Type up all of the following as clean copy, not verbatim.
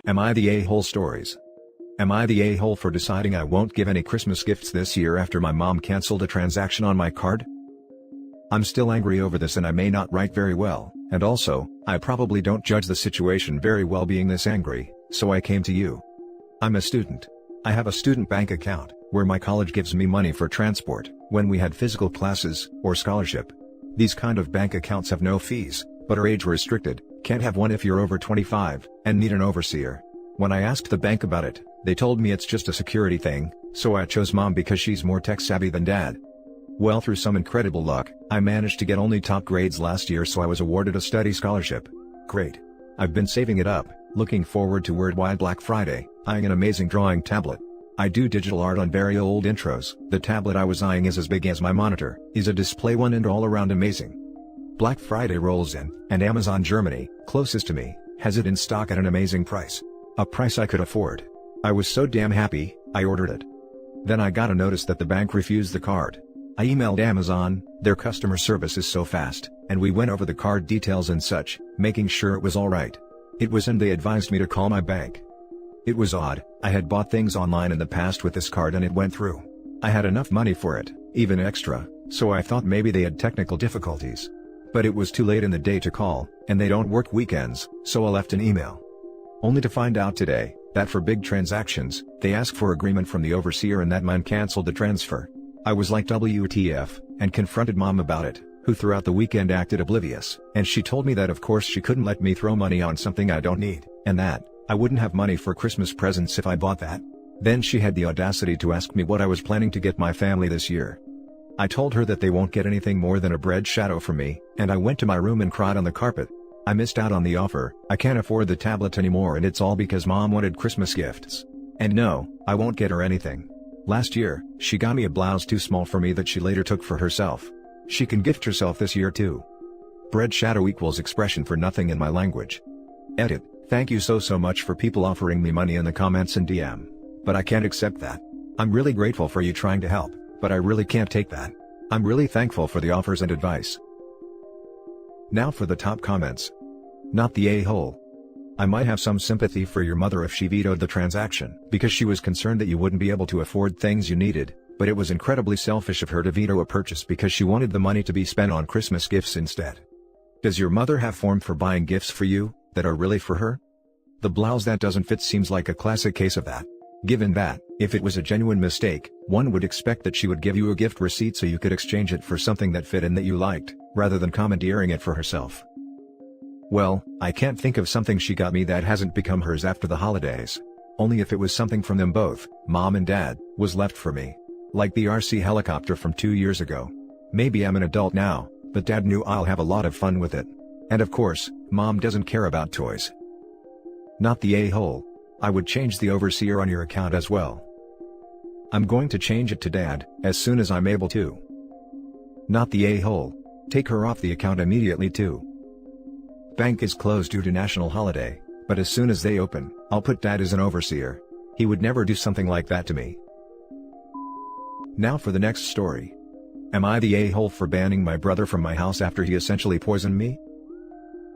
Am I the a-hole stories? Am I the a-hole for deciding I won't give any Christmas gifts this year after my mom canceled a transaction on my card? I'm still angry over this and I may not write very well, and also, I probably don't judge the situation very well being this angry, so I came to you. I'm a student. I have a student bank account, where my college gives me money for transport, when we had physical classes, or scholarship. These kind of bank accounts have no fees, but are age restricted, can't have one if you're over 25, and need an overseer. When I asked the bank about it, they told me it's just a security thing, so I chose mom because she's more tech savvy than dad. Well, through some incredible luck, I managed to get only top grades last year, so I was awarded a study scholarship. Great. I've been saving it up, looking forward to Word-Wide Black Friday, eyeing an amazing drawing tablet. I do digital art on very old intros. The tablet I was eyeing is as big as my monitor, is a display one and all around amazing. Black Friday rolls in, and Amazon Germany, closest to me, has it in stock at an amazing price. A price I could afford. I was so damn happy, I ordered it. Then I got a notice that the bank refused the card. I emailed Amazon, their customer service is so fast, and we went over the card details and such, making sure it was alright. It was, and they advised me to call my bank. It was odd, I had bought things online in the past with this card and it went through. I had enough money for it, even extra, so I thought maybe they had technical difficulties. But it was too late in the day to call, and they don't work weekends, so I left an email. Only to find out today, that for big transactions, they ask for agreement from the overseer and that man canceled the transfer. I was like WTF, and confronted mom about it, who throughout the weekend acted oblivious, and she told me that of course she couldn't let me throw money on something I don't need, and that I wouldn't have money for Christmas presents if I bought that. Then she had the audacity to ask me what I was planning to get my family this year. I told her that they won't get anything more than a bread shadow from me, and I went to my room and cried on the carpet. I missed out on the offer, I can't afford the tablet anymore, and it's all because mom wanted Christmas gifts. And no, I won't get her anything. Last year, she got me a blouse too small for me that she later took for herself. She can gift herself this year too. Bread shadow equals expression for nothing in my language. Edit. Thank you so much for people offering me money in the comments and DM. But I can't accept that. I'm really grateful for you trying to help, but I really can't take that. I'm really thankful for the offers and advice. Now for the top comments. Not the a-hole. I might have some sympathy for your mother if she vetoed the transaction because she was concerned that you wouldn't be able to afford things you needed, but it was incredibly selfish of her to veto a purchase because she wanted the money to be spent on Christmas gifts instead. Does your mother have form for buying gifts for you that are really for her? The blouse that doesn't fit seems like a classic case of that. Given that, if it was a genuine mistake, one would expect that she would give you a gift receipt so you could exchange it for something that fit and that you liked, rather than commandeering it for herself. Well, I can't think of something she got me that hasn't become hers after the holidays. Only if it was something from them both, mom and dad, was left for me. Like the RC helicopter from 2 years ago. Maybe I'm an adult now, but dad knew I'll have a lot of fun with it. And of course, mom doesn't care about toys. Not the a-hole. I would change the overseer on your account as well. I'm going to change it to dad, as soon as I'm able to. Not the a-hole. Take her off the account immediately too. Bank is closed due to national holiday, but as soon as they open, I'll put dad as an overseer. He would never do something like that to me. Now for the next story. Am I the a-hole for banning my brother from my house after he essentially poisoned me?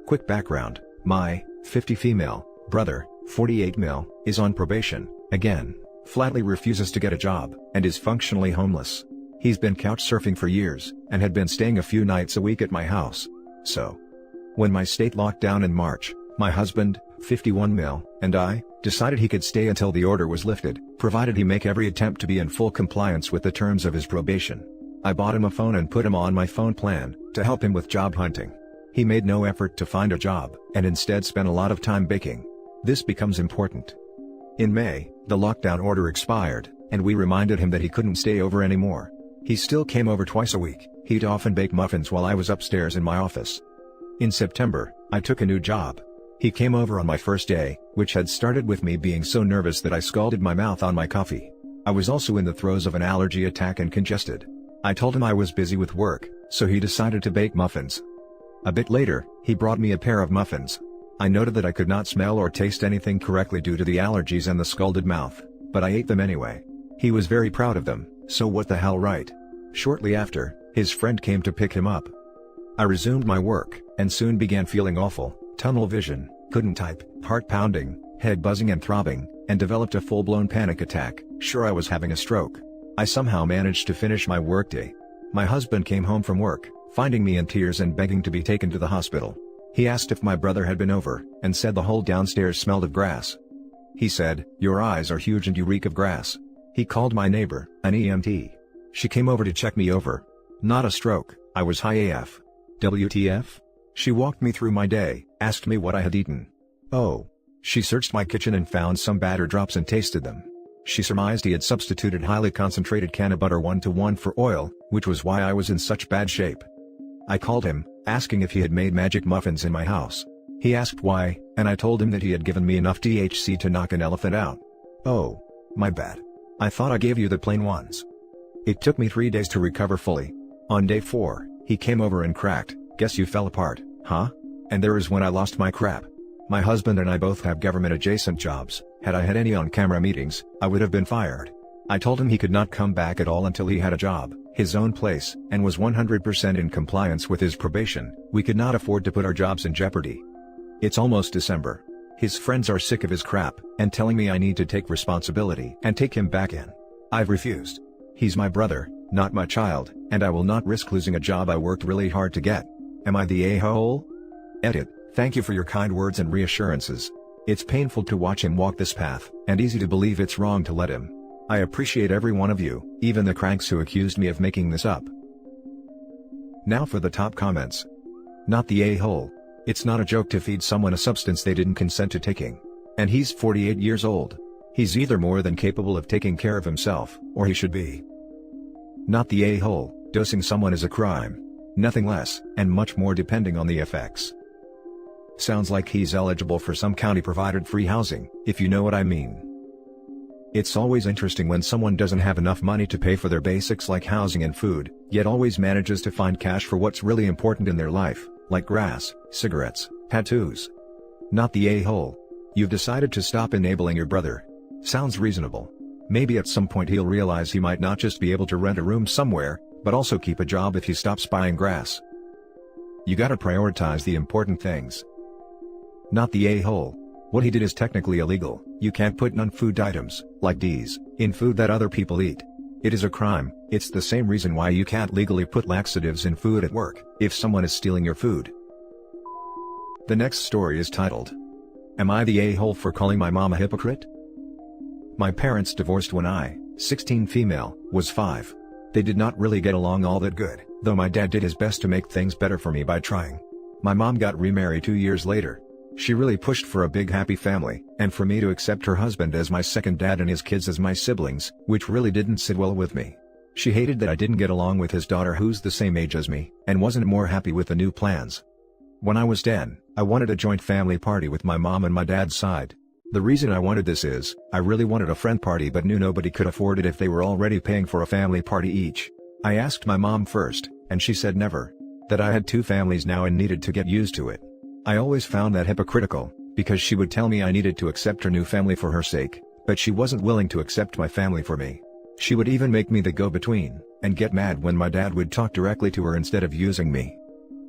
Quick background, my 50 female brother, 48 male, is on probation, again, flatly refuses to get a job, and is functionally homeless. He's been couch surfing for years, and had been staying a few nights a week at my house. So, when my state locked down in March, my husband, 51 male, and I, decided he could stay until the order was lifted, provided he make every attempt to be in full compliance with the terms of his probation. I bought him a phone and put him on my phone plan, to help him with job hunting. He made no effort to find a job, and instead spent a lot of time baking. This becomes important. In May, the lockdown order expired, and we reminded him that he couldn't stay over anymore. He still came over twice a week. He'd often bake muffins while I was upstairs in my office. In September, I took a new job. He came over on my first day, which had started with me being so nervous that I scalded my mouth on my coffee. I was also in the throes of an allergy attack and congested. I told him I was busy with work, so he decided to bake muffins. A bit later, he brought me a pair of muffins. I noted that I could not smell or taste anything correctly due to the allergies and the scalded mouth, but I ate them anyway. He was very proud of them, so what the hell, right? Shortly after, his friend came to pick him up. I resumed my work, and soon began feeling awful, tunnel vision, couldn't type, heart pounding, head buzzing and throbbing, and developed a full-blown panic attack, sure I was having a stroke. I somehow managed to finish my workday. My husband came home from work, finding me in tears and begging to be taken to the hospital. He asked if my brother had been over, and said the whole downstairs smelled of grass. He said, "Your eyes are huge and you reek of grass." He called my neighbor, an EMT. She came over to check me over. Not a stroke, I was high AF. WTF? She walked me through my day, asked me what I had eaten. Oh. She searched my kitchen and found some batter drops and tasted them. She surmised he had substituted highly concentrated can of butter 1-to-1 for oil, which was why I was in such bad shape. I called him, asking if he had made magic muffins in my house. He asked why, and I told him that he had given me enough THC to knock an elephant out. Oh. My bad. I thought I gave you the plain ones. It took me 3 days to recover fully. On day 4, he came over and cracked, "Guess you fell apart, huh?" And there is when I lost my crap. My husband and I both have government-adjacent jobs. Had I had any on-camera meetings, I would have been fired. I told him he could not come back at all until he had a job, his own place, and was 100% in compliance with his probation. We could not afford to put our jobs in jeopardy. It's almost December. His friends are sick of his crap, and telling me I need to take responsibility and take him back in. I've refused. He's my brother, not my child, and I will not risk losing a job I worked really hard to get. Am I the a-hole? Edit. Thank you for your kind words and reassurances. It's painful to watch him walk this path, and easy to believe it's wrong to let him. I appreciate every one of you, even the cranks who accused me of making this up. Now for the top comments. Not the a-hole. It's not a joke to feed someone a substance they didn't consent to taking. And he's 48 years old. He's either more than capable of taking care of himself, or he should be. Not the a-hole. Dosing someone is a crime. Nothing less, and much more depending on the effects. Sounds like he's eligible for some county-provided free housing, if you know what I mean. It's always interesting when someone doesn't have enough money to pay for their basics like housing and food, yet always manages to find cash for what's really important in their life, like grass, cigarettes, tattoos. Not the a-hole. You've decided to stop enabling your brother. Sounds reasonable. Maybe at some point he'll realize he might not just be able to rent a room somewhere, but also keep a job if he stops buying grass. You gotta prioritize the important things. Not the a-hole. What he did is technically illegal. You can't put non-food items, like D's, in food that other people eat. It is a crime. It's the same reason why you can't legally put laxatives in food at work, if someone is stealing your food. The next story is titled, "Am I the a-hole for calling my mom a hypocrite?" My parents divorced when I, 16 female, was 5. They did not really get along all that good, though my dad did his best to make things better for me by trying. My mom got remarried 2 years later. She really pushed for a big happy family, and for me to accept her husband as my second dad and his kids as my siblings, which really didn't sit well with me. She hated that I didn't get along with his daughter who's the same age as me, and wasn't more happy with the new plans. When I was 10, I wanted a joint family party with my mom and my dad's side. The reason I wanted this is, I really wanted a friend party but knew nobody could afford it if they were already paying for a family party each. I asked my mom first, and she said never. That I had 2 families now and needed to get used to it. I always found that hypocritical, because she would tell me I needed to accept her new family for her sake, but she wasn't willing to accept my family for me. She would even make me the go-between, and get mad when my dad would talk directly to her instead of using me.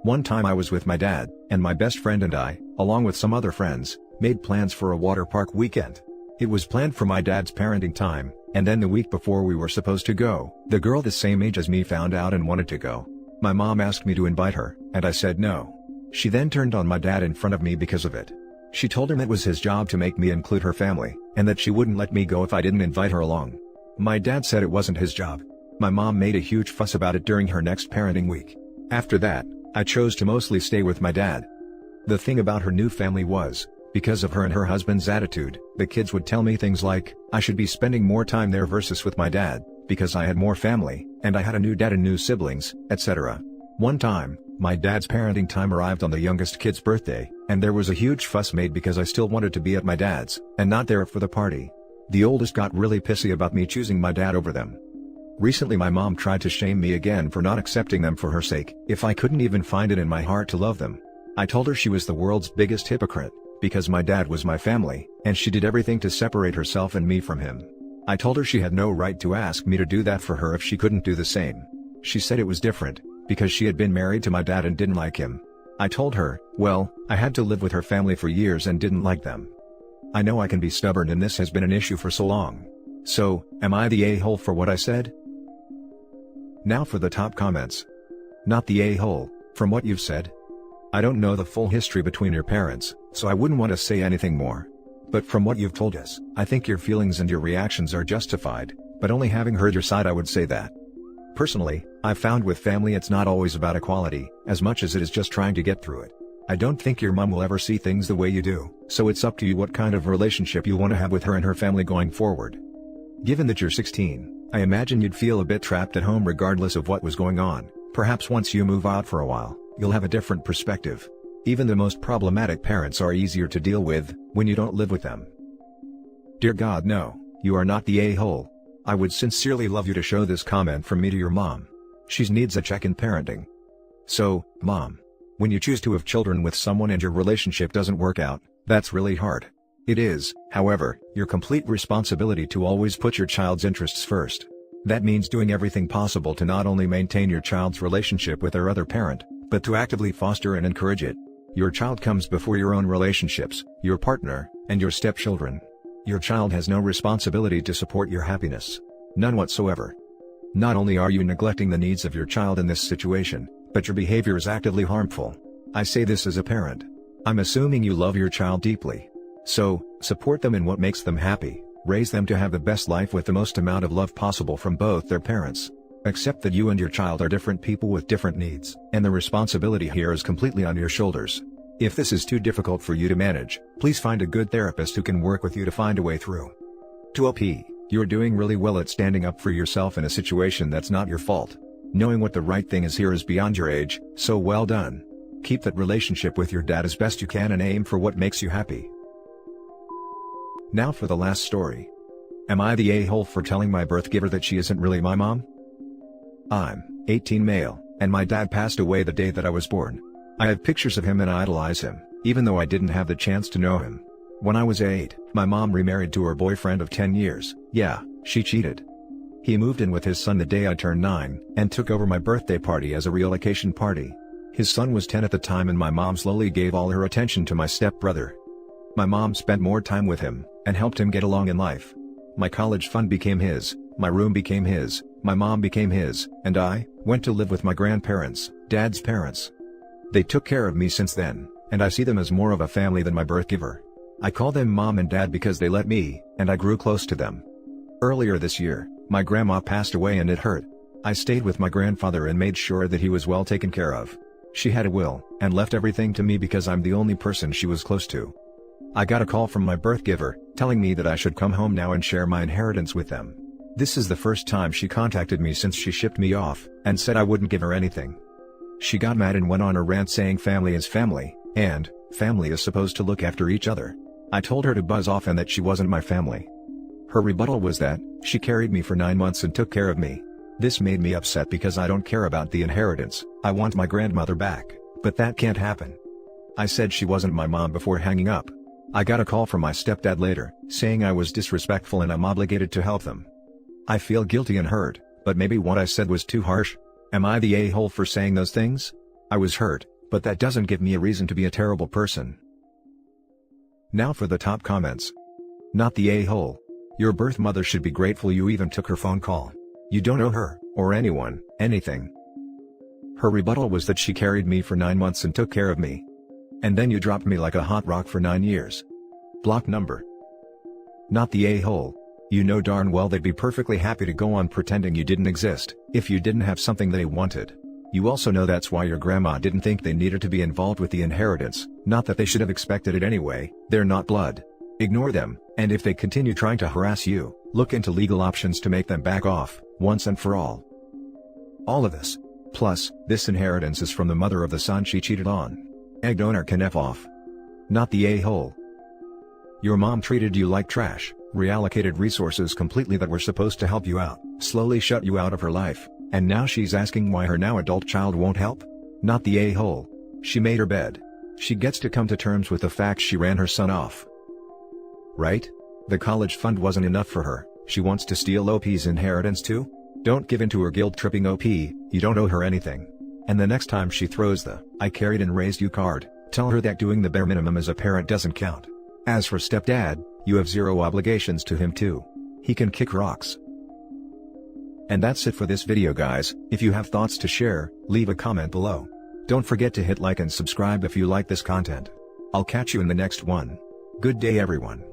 One time I was with my dad, and my best friend and I, along with some other friends, made plans for a water park weekend. It was planned for my dad's parenting time, and then the week before we were supposed to go, the girl the same age as me found out and wanted to go. My mom asked me to invite her, and I said no. She then turned on my dad in front of me because of it. She told him it was his job to make me include her family, and that she wouldn't let me go if I didn't invite her along. My dad said it wasn't his job. My mom made a huge fuss about it during her next parenting week. After that, I chose to mostly stay with my dad. The thing about her new family was, because of her and her husband's attitude, the kids would tell me things like, I should be spending more time there versus with my dad, because I had more family, and I had a new dad and new siblings, etc. One time, my dad's parenting time arrived on the youngest kid's birthday, and there was a huge fuss made because I still wanted to be at my dad's, and not there for the party. The oldest got really pissy about me choosing my dad over them. Recently my mom tried to shame me again for not accepting them for her sake, if I couldn't even find it in my heart to love them. I told her she was the world's biggest hypocrite, because my dad was my family, and she did everything to separate herself and me from him. I told her she had no right to ask me to do that for her if she couldn't do the same. She said it was different, because she had been married to my dad and didn't like him. I told her, well, I had to live with her family for years and didn't like them. I know I can be stubborn and this has been an issue for so long. So, am I the a-hole for what I said? Now for the top comments. Not the a-hole, from what you've said. I don't know the full history between your parents, so I wouldn't want to say anything more. But from what you've told us, I think your feelings and your reactions are justified, but only having heard your side I would say that. Personally, I've found with family it's not always about equality, as much as it is just trying to get through it. I don't think your mom will ever see things the way you do, so it's up to you what kind of relationship you want to have with her and her family going forward. Given that you're 16, I imagine you'd feel a bit trapped at home regardless of what was going on. Perhaps once you move out for a while, you'll have a different perspective. Even the most problematic parents are easier to deal with when you don't live with them. Dear God, no, you are not the a-hole. I would sincerely love you to show this comment from me to your mom. She needs a check in parenting. So, Mom, when you choose to have children with someone and your relationship doesn't work out, that's really hard. It is, however, your complete responsibility to always put your child's interests first. That means doing everything possible to not only maintain your child's relationship with their other parent, but to actively foster and encourage it. Your child comes before your own relationships, your partner, and your stepchildren. Your child has no responsibility to support your happiness. None whatsoever. Not only are you neglecting the needs of your child in this situation, but your behavior is actively harmful. I say this as a parent. I'm assuming you love your child deeply. So, support them in what makes them happy, raise them to have the best life with the most amount of love possible from both their parents. Accept that you and your child are different people with different needs, and the responsibility here is completely on your shoulders. If this is too difficult for you to manage, please find a good therapist who can work with you to find a way through. To OP, you're doing really well at standing up for yourself in a situation that's not your fault. Knowing what the right thing is here is beyond your age, so well done. Keep that relationship with your dad as best you can and aim for what makes you happy. Now for the last story. Am I the a-hole for telling my birth giver that she isn't really my mom? I'm 18 male, and my dad passed away the day that I was born. I have pictures of him and I idolize him, even though I didn't have the chance to know him. When I was 8, my mom remarried to her boyfriend of 10 years, yeah, she cheated. He moved in with his son the day I turned 9, and took over my birthday party as a relocation party. His son was 10 at the time and my mom slowly gave all her attention to my stepbrother. My mom spent more time with him, and helped him get along in life. My college fund became his, my room became his, my mom became his, and I went to live with my grandparents, Dad's parents. They took care of me since then, and I see them as more of a family than my birth giver. I call them Mom and Dad because they let me, and I grew close to them. Earlier this year, my grandma passed away and it hurt. I stayed with my grandfather and made sure that he was well taken care of. She had a will, and left everything to me because I'm the only person she was close to. I got a call from my birth giver, telling me that I should come home now and share my inheritance with them. This is the first time she contacted me since she shipped me off, and said I wouldn't give her anything. She got mad and went on a rant saying family is family, and family is supposed to look after each other. I told her to buzz off and that she wasn't my family. Her rebuttal was that she carried me for 9 months and took care of me. This made me upset because I don't care about the inheritance. I want my grandmother back, but that can't happen. I said she wasn't my mom before hanging up. I got a call from my stepdad later, saying I was disrespectful and I'm obligated to help them. I feel guilty and hurt, but maybe what I said was too harsh. Am I the a-hole for saying those things? I was hurt, but that doesn't give me a reason to be a terrible person. Now for the top comments. Not the a-hole. Your birth mother should be grateful you even took her phone call. You don't owe her, or anyone, anything. Her rebuttal was that she carried me for 9 months and took care of me. And then you dropped me like a hot rock for 9 years. Block number. Not the a-hole. You know darn well they'd be perfectly happy to go on pretending you didn't exist, if you didn't have something they wanted. You also know that's why your grandma didn't think they needed to be involved with the inheritance, not that they should have expected it anyway. They're not blood. Ignore them, and if they continue trying to harass you, look into legal options to make them back off, once and for all. All of this. Plus, this inheritance is from the mother of the son she cheated on. Egg donor can F off. Not the a-hole. Your mom treated you like trash, reallocated resources completely that were supposed to help you out, slowly shut you out of her life, and now she's asking why her now adult child won't help? Not the a-hole. She made her bed. She gets to come to terms with the fact she ran her son off. Right? The college fund wasn't enough for her, she wants to steal OP's inheritance too? Don't give in to her guilt-tripping OP, you don't owe her anything. And the next time she throws the "I carried and raised you" card, tell her that doing the bare minimum as a parent doesn't count. As for stepdad, you have zero obligations to him too. He can kick rocks. And that's it for this video guys. If you have thoughts to share, leave a comment below. Don't forget to hit like and subscribe if you like this content. I'll catch you in the next one. Good day everyone.